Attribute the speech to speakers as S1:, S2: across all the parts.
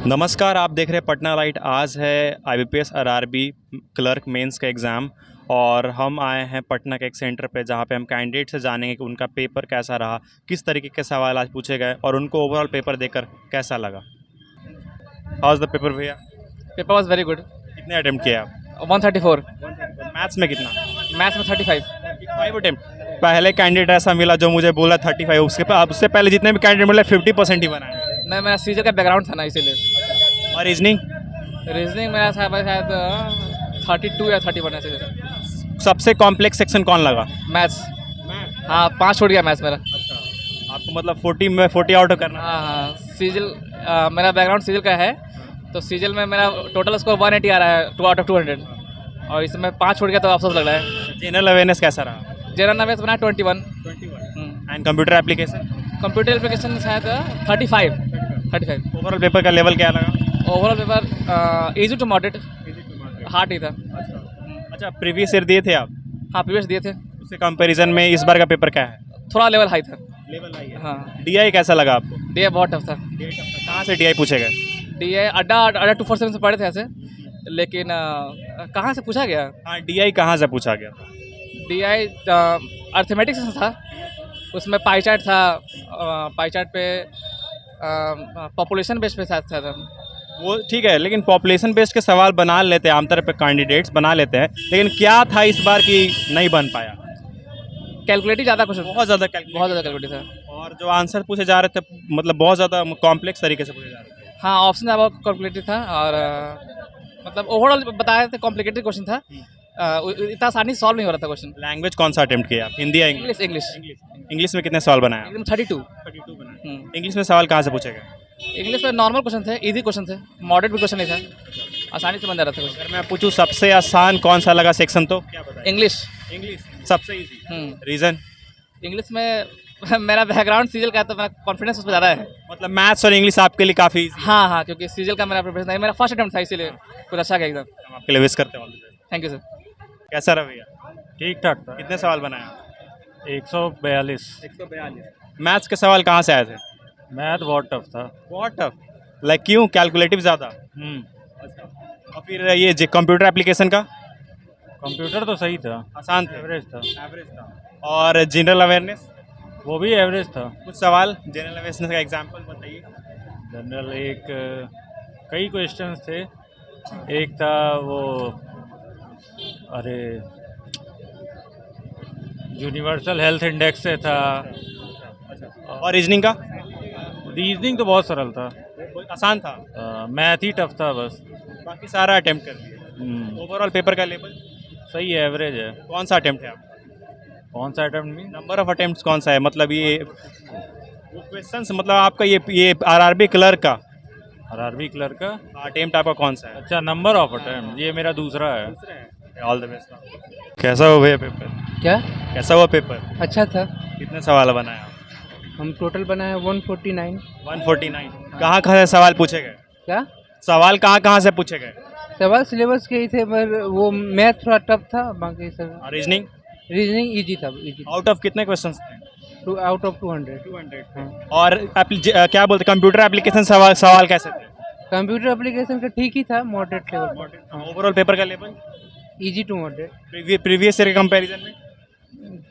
S1: नमस्कार, आप देख रहे हैं पटना लाइट। आज है आईबीपीएस आरआरबी क्लर्क मेंस का एग्ज़ाम और हम आए हैं पटना के एक सेंटर पे जहाँ पे हम कैंडिडेट से जानेंगे कि उनका पेपर कैसा रहा, किस तरीके के सवाल आज पूछे गए और उनको ओवरऑल पेपर देकर कैसा लगा। हाउ वाज द पेपर भैया?
S2: Paper was very good.
S1: कितने अटेम्प्ट किए आप?
S2: 134।
S1: मैथ्स में कितना?
S2: मैथ्स में 35।
S1: 5 अटेम्प्ट। पहले कैंडिडेट ऐसा मिला जो मुझे बोला 35, उससे पहले जितने भी कैंडिडेट मिले 50% ही बनाए।
S2: नहीं, मेरा सीजर का बैकग्राउंड था ना, इसीलिए।
S1: और रीजनिंग?
S2: रीजनिंग मेरा था शायद 32 या 31 ऐसे थे।
S1: सबसे कॉम्प्लेक्स सेक्शन कौन लगा?
S2: मैथ्स। हाँ, 5 छूट गया मैथ्स मेरा।
S1: आपको मतलब 40 में 40 आउट करना?
S2: हाँ, सीजल मेरा बैकग्राउंड सीजल का है, तो सीजल में मेरा टोटल स्कोर 180 आ रहा है 2 आउट ऑफ 200, और इसमें 5 छूट गया तो अफसोस लग रहा है।
S1: जनरल अवेयरनेस कैसा रहा?
S2: जनरल नॉलेज बना 21।
S1: And computer application?
S2: Computer application शायद 35।
S1: ओवरऑल पेपर का लेवल क्या लगा?
S2: Overall paper easy to moderate, hard ही था।
S1: अच्छा, प्रीवियस ईयर दिए थे आप?
S2: हाँ, प्रीवियस दिए थे।
S1: उससे कंपैरिजन में इस बार का पेपर क्या है?
S2: थोड़ा लेवल हाई था।
S1: लेवल हाई है।
S2: हाँ,
S1: डीआई कैसा लगा आपको?
S2: डीए बहुत टफ था।
S1: कहाँ से डीआई पूछे गए?
S2: डीए अड्डा 247 से पढ़े थे ऐसे, लेकिन कहाँ से पूछा गया?
S1: हाँ, डीआई कहाँ से पूछा गया?
S2: डीआई अर्थमेटिक्स से था, उसमें पाई चार्ट था। पाई चार्ट पे पॉपुलेशन बेस पे था था।
S1: वो ठीक है, लेकिन पॉपुलेशन बेस्ड के सवाल बना लेते हैं आमतौर पे, कैंडिडेट्स बना लेते हैं, लेकिन क्या था इस बार की नहीं बन पाया?
S2: कैलकुलेटिव ज़्यादा कुछ,
S1: बहुत ज़्यादा
S2: बहुत ज़्यादा कैलकुलेटिव था।
S1: और जो आंसर पूछे जा रहे थे मतलब बहुत ज़्यादा कॉम्प्लेक्स तरीके से पूछे जा रहे थे।
S2: हाँ, ऑप्शन ज़्यादा कैलकुलेटिव था, और मतलब ओवरऑल बताया था कॉम्प्लिकेटेड क्वेश्चन था। इतना आसानी से सॉल्व नहीं हो रहा था क्वेश्चन।
S1: लैंग्वेज कौन सा अटेम्प्ट किया आप, हिंदी या इंग्लिश?
S2: इंग्लिश।
S1: इंग्लिश में कितने सवाल बनाए?
S2: एकदम 32।
S1: बनाए। इंग्लिश में सवाल कहाँ से पूछे गए?
S2: इंग्लिश में नॉर्मल क्वेश्चन थे, इजी क्वेश्चन थे, मॉडरेट भी क्वेश्चन नहीं था, आसानी से बन जा रहा था क्वेश्चन।
S1: अगर मैं पूछूं सबसे आसान कौन सा लगा सेक्शन तो क्या बताएं?
S2: इंग्लिश।
S1: इंग्लिश सबसे इजी। रीजन?
S2: इंग्लिश में मेरा बैकग्राउंड सीजल का है, तो मेरा कॉन्फिडेंस उसमें ज़्यादा है।
S1: मतलब मैथ्स और इंग्लिश आपके लिए काफ़ी इजी?
S2: हाँ हाँ, क्योंकि सीजल का मेरा प्रिपरेशन नहीं, मेरा फर्स्ट अटेम्प्ट था, इसीलिए कुछ अच्छा गया एकदम।
S1: हम आपके लिए विश करते हैं।
S2: Thank you sir.
S1: कैसा रहा भैया?
S3: ठीक ठाक था।
S1: कितने सवाल बनाए?
S3: 142।
S1: 142। मैथ्स के सवाल कहाँ से आए थे?
S3: मैथ बहुत टफ था।
S1: बहुत टफ? लाइक क्यों, कैलकुलेटिव ज़्यादा? और फिर ये कंप्यूटर एप्लीकेशन का?
S3: कंप्यूटर तो सही था,
S1: आसान था?
S3: एवरेज था।
S1: एवरेज था। और जनरल अवेयरनेस?
S3: वो भी एवरेज था।
S1: कुछ सवाल जनरल अवेयरनेस का एग्जांपल बताइए।
S3: जनरल कई क्वेश्चंस थे। एक था वो, अरे, यूनिवर्सल हेल्थ इंडेक्स से था।
S1: और रीजनिंग का?
S3: रीजनिंग तो बहुत सरल था।
S1: आसान था?
S3: मैथ ही टफ था बस।
S1: बाकी सारा अटेम्प्ट कर लिया। ओवरऑल पेपर का लेवल
S3: सही है, एवरेज है।
S1: कौन सा अटेम्प्ट है आप?
S3: कौन सा अटेम्प्ट में?
S1: नंबर ऑफ अटेम्प्ट्स कौन सा है, मतलब ये वो क्वेश्चंस, मतलब आपका ये आरआरबी क्लर्क का
S3: आरआरबी क्लर्क का
S1: अटेम्प्ट आपका कौन सा है?
S3: अच्छा, नंबर ऑफ अटेम्प्ट ये मेरा दूसरा है।
S1: All the best. कैसा हुआ भैया पेपर?
S4: क्या?
S1: कैसा हुआ पेपर?
S4: अच्छा था।
S1: कितने सवाल बनाए आप?
S4: हम टोटल बनाए 149।
S1: 149। कहाँ से सवाल पूछे गए?
S4: क्या
S1: सवाल कहाँ से पूछे गए?
S4: सवाल सिलेबस के ही थे, पर वो मैथ थोड़ा टफ था, बाकी सब
S1: और रीजनिंग?
S4: रीजनिंग इजी था।
S1: आउट ऑफ कितने क्वेश्चंस थे?
S4: Out of 200।
S1: 200।
S4: हाँ।
S1: और क्या बोलते कंप्यूटर एप्लीकेशन सवाल कैसे थे?
S4: कंप्यूटर एप्लीकेशन का ठीक ही था, मॉडरेट लेवल।
S1: ओवरऑल पेपर का level?
S4: Easy to moderate.
S1: Previous year के कंपैरिजन में?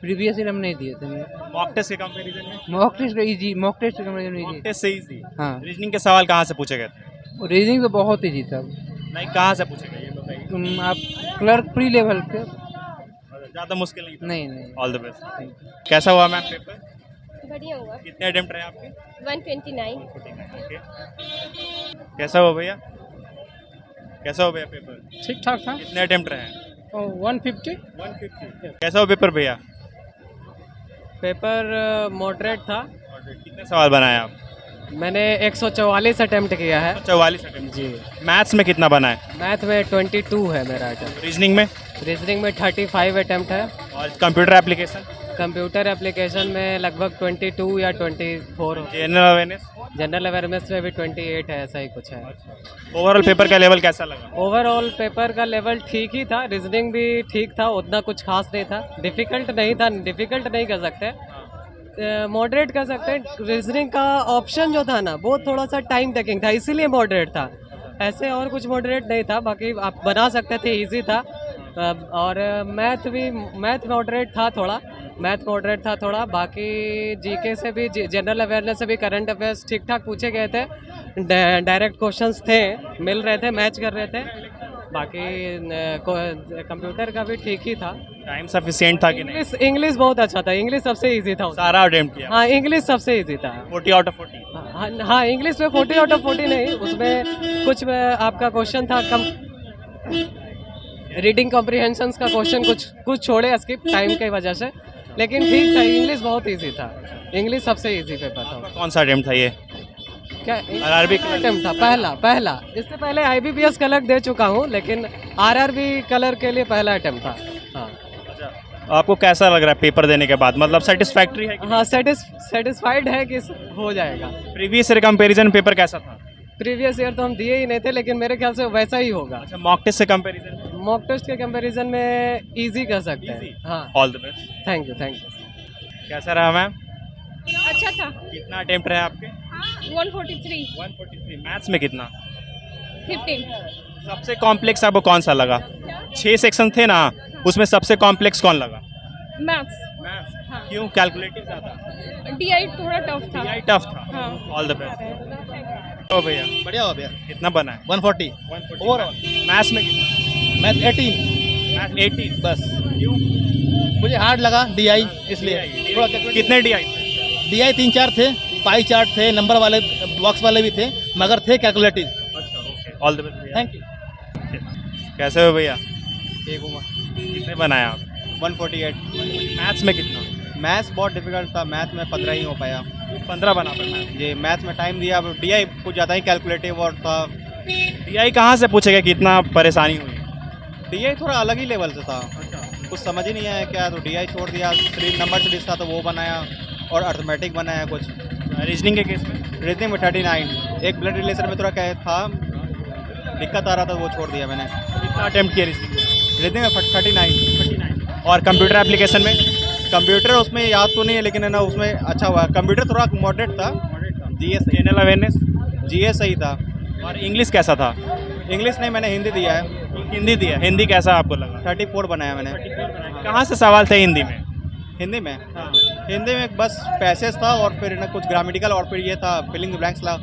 S4: प्रीवियस ईयर हम नहीं दिए थे।
S1: मॉक टेस्ट के कंपैरिजन में?
S4: मॉक टेस्ट का इजी, मॉक टेस्ट का
S1: मॉक
S4: इजी।
S1: टेस्ट से इजी।
S4: हाँ,
S1: रीजनिंग के सवाल कहाँ से पूछे गए थे?
S4: रीजनिंग तो बहुत इजी था।
S1: नहीं, कहाँ से पूछे गए ये बताइए।
S4: आप क्लर्क प्री लेवल के।
S1: ज़्यादा मुश्किल नहीं था?
S4: नहीं।
S1: All the best. कैसा हुआ मैम पेपर?
S5: बढ़िया हुआ।
S1: कितने अटेम्प्ट रहे आपके?
S5: 129।
S1: ओके। कैसा हुआ भैया? कैसा हुआ भैया पेपर?
S2: ठीक ठाक था।
S1: कितने अटेम्प्ट रहे?
S2: 150।
S1: 150। कैसा हुआ पेपर भैया?
S2: पेपर मॉडरेट था।
S1: कितने सवाल बनाए आप?
S2: मैंने 144 अटेम्प्ट किया है।
S1: 44 अटेम्प्ट।
S2: जी।
S1: मैथ्स में कितना बना है?
S2: मैथ में 22 है मेरा अटेम्प्ट।
S1: रीजनिंग में?
S2: रीजनिंग में 35 अटेम्प्ट है।
S1: और कंप्यूटर एप्लीकेशन?
S2: कंप्यूटर एप्लीकेशन में लगभग 22 या 24।
S1: General awareness?
S2: जनरल अवेयरनेस में भी 28 है, ऐसा ही कुछ है।
S1: ओवरऑल पेपर का लेवल कैसा लगा?
S2: ओवरऑल पेपर का लेवल ठीक ही था, रीजनिंग भी ठीक था, उतना कुछ खास नहीं था। डिफ़िकल्ट नहीं था, डिफ़िकल्ट नहीं कर सकते,
S6: मॉडरेट कर सकते हैं। रीजनिंग का ऑप्शन जो था ना वो थोड़ा सा टाइम टेकिंग था, इसीलिए मॉडरेट था। ऐसे और कुछ मॉडरेट नहीं था, बाकी आप बना सकते थे, इजी था। और मैथ मॉडरेट था थोड़ा। बाकी जीके से भी, जनरल अवेयरनेस से भी, करंट अफेयर्स ठीक ठाक पूछे गए थे। डायरेक्ट क्वेश्चंस थे, मिल रहे थे, मैच कर रहे थे। बाकी कंप्यूटर का भी ठीक ही था।
S1: टाइम सफिशिएंट था कि नहीं?
S6: इंग्लिश बहुत अच्छा था, इंग्लिश सबसे इजी था।
S1: सारा अटेम्प्ट किया?
S6: हाँ, इंग्लिश सबसे इजी था।
S1: 40 आउट ऑफ 40?
S6: हाँ, इंग्लिश में 40 आउट ऑफ 40 नहीं, उसमें कुछ में आपका क्वेश्चन था कम, रीडिंग कॉम्प्रिहेंशन का क्वेश्चन कुछ छोड़े स्किप टाइम की वजह से, लेकिन ठीक था। इंग्लिश बहुत इजी था, इंग्लिश सबसे इजी पेपर था।
S1: कौन सा अटेम्प्ट था ये?
S6: क्या
S1: आरआरबी
S6: अटेम्प्ट था? पहला। इससे पहले IBPS कलर दे चुका हूँ, लेकिन RRB कलर के लिए पहला अटेम्प्ट था। हाँ,
S1: आपको कैसा लग रहा है पेपर देने के बाद? मतलब सेटिस्फैक्ट्री है?
S6: हाँ, सेटिस्फाइड है कि हो जाएगा।
S1: प्रीवियस ईयर कंपैरिजन पेपर कैसा था?
S6: प्रीवियस ईयर तो हम दिए ही नहीं थे, लेकिन मेरे ख्याल से वैसा ही होगा।
S1: अच्छा, मॉक टेस्ट से कंपैरिजन?
S6: मॉक टेस्ट के कंपैरिजन में इजी कर सकते हैं। हाँ,
S1: all the best.
S6: Thank you.
S1: कैसा रहा मैम?
S5: अच्छा था।
S1: कितना अटेम्प्ट रहे आपके?
S5: 143
S1: 143। मैथ्स में कितना?
S5: 15
S1: सबसे कॉम्प्लेक्स आपको कौन सा लगा? 6 सेक्शन थे ना, उसमें सबसे कॉम्प्लेक्स कौन लगा?
S5: मैथ्स।
S1: मैथ्स।
S5: हाँ।
S1: क्यों? कैलकुलेटिव ज़्यादा?
S5: DI थोड़ा टफ था।
S1: DI टफ था?
S5: हाँ।
S1: All the best. ओ भैया,
S7: बढ़िया हो भैया।
S1: कितना बना है?
S7: 140
S1: ओवरऑल। मैथ्स में कितना?
S7: मैथ 18
S1: मैथ 18
S7: बस।
S1: क्यों?
S7: मुझे हार्ड लगा DI, इसलिए थोड़ा
S1: कितने DI थे?
S7: DI 3-4 थे, पाई चार्ट थे, नंबर वाले बॉक्स वाले भी थे, मगर थे कैलकुलेटिव।
S1: अच्छा, ओके। ऑल द बेस्ट भैया।
S7: Thank you.
S1: कैसे हो भैया?
S7: ठीक हूँ।
S1: कितने बनाए आप?
S7: 148।
S1: मैथ्स में कितना?
S7: मैथ्स बहुत डिफिकल्ट था, मैथ में 15 ही हो पाया।
S1: 15 बना पाए मैथ?
S7: जी, मैथ में टाइम दिया। अब DI कुछ ज़्यादा ही कैलकुलेटिव और था।
S1: DI कहाँ से पूछेगा कि इतना परेशानी हुई?
S7: DI थोड़ा अलग ही लेवल से था, कुछ समझ ही नहीं आया क्या, तो DI छोड़ दिया। 3 नंबर सीरीज था तो वो बनाया, और अर्थमेटिक बनाया कुछ।
S1: रीजनिंग के केस में?
S7: रीजनिंग में 39। एक ब्लड रिलेशन में थोड़ा क्या था, दिक्कत आ रहा था, वो छोड़ दिया मैंने।
S1: कितना अटेम्प्ट किया रीजनिंग में?
S7: रीजनिंग में 39।
S1: और कंप्यूटर एप्लीकेशन में?
S7: कंप्यूटर उसमें याद तो नहीं है, लेकिन है ना उसमें अच्छा हुआ। कंप्यूटर थोड़ा मॉडरेट था।
S1: General awareness?
S7: GS सही था।
S1: और इंग्लिश कैसा था?
S7: इंग्लिश नहीं, मैंने हिंदी दिया है।
S1: हिंदी दिया? हिंदी कैसा आपको लगा?
S7: 34 बनाया मैंने।
S1: कहाँ से सवाल थे हिंदी में?
S7: हिंदी में हिंदी में बस पैसेज था, और फिर ना कुछ ग्रामेटिकल, और फिर ये था फिलिंग ब्लैंक्स था,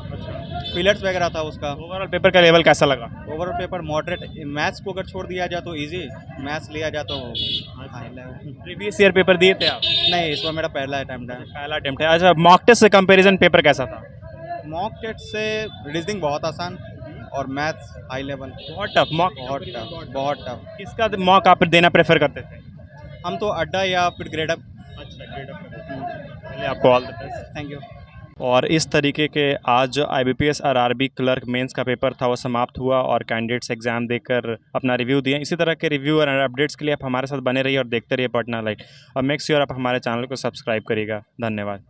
S7: पिलर्स वगैरह था उसका।
S1: ओवरऑल पेपर का लेवल कैसा लगा?
S7: Overall paper moderate. मैथ्स को अगर छोड़ दिया जाए तो इजी, मैथ्स लिया जाए तो high level.
S1: Previous year paper दिए थे आप?
S7: नहीं, इस बार मेरा पहला अटैम्प्ट है।
S1: पहला अटेम्प्ट है। अच्छा, मॉक टेस्ट से कंपैरिजन पेपर कैसा था?
S7: मॉक टेस्ट से रीजनिंग बहुत आसान, और मैथ्स हाई लेवल।
S1: बहुत टफ मॉक?
S7: बहुत टफ।
S1: किसका मॉक आप देना प्रेफर करते थे?
S7: हम तो अड्डा या फिर ग्रेड अप।
S1: अच्छा, ग्रेड अप। पहले आपको all the best.
S7: Thank you.
S1: और इस तरीके के आज जो IBPS RRB क्लर्क मेंस का पेपर था वो समाप्त हुआ, और कैंडिडेट्स एग्जाम देकर अपना रिव्यू दिए। इसी तरह के रिव्यू और अपडेट्स के लिए आप हमारे साथ बने रहिए और देखते रहिए पटना लाइट। और मेक श्योर आप हमारे चैनल को सब्सक्राइब करिएगा। धन्यवाद।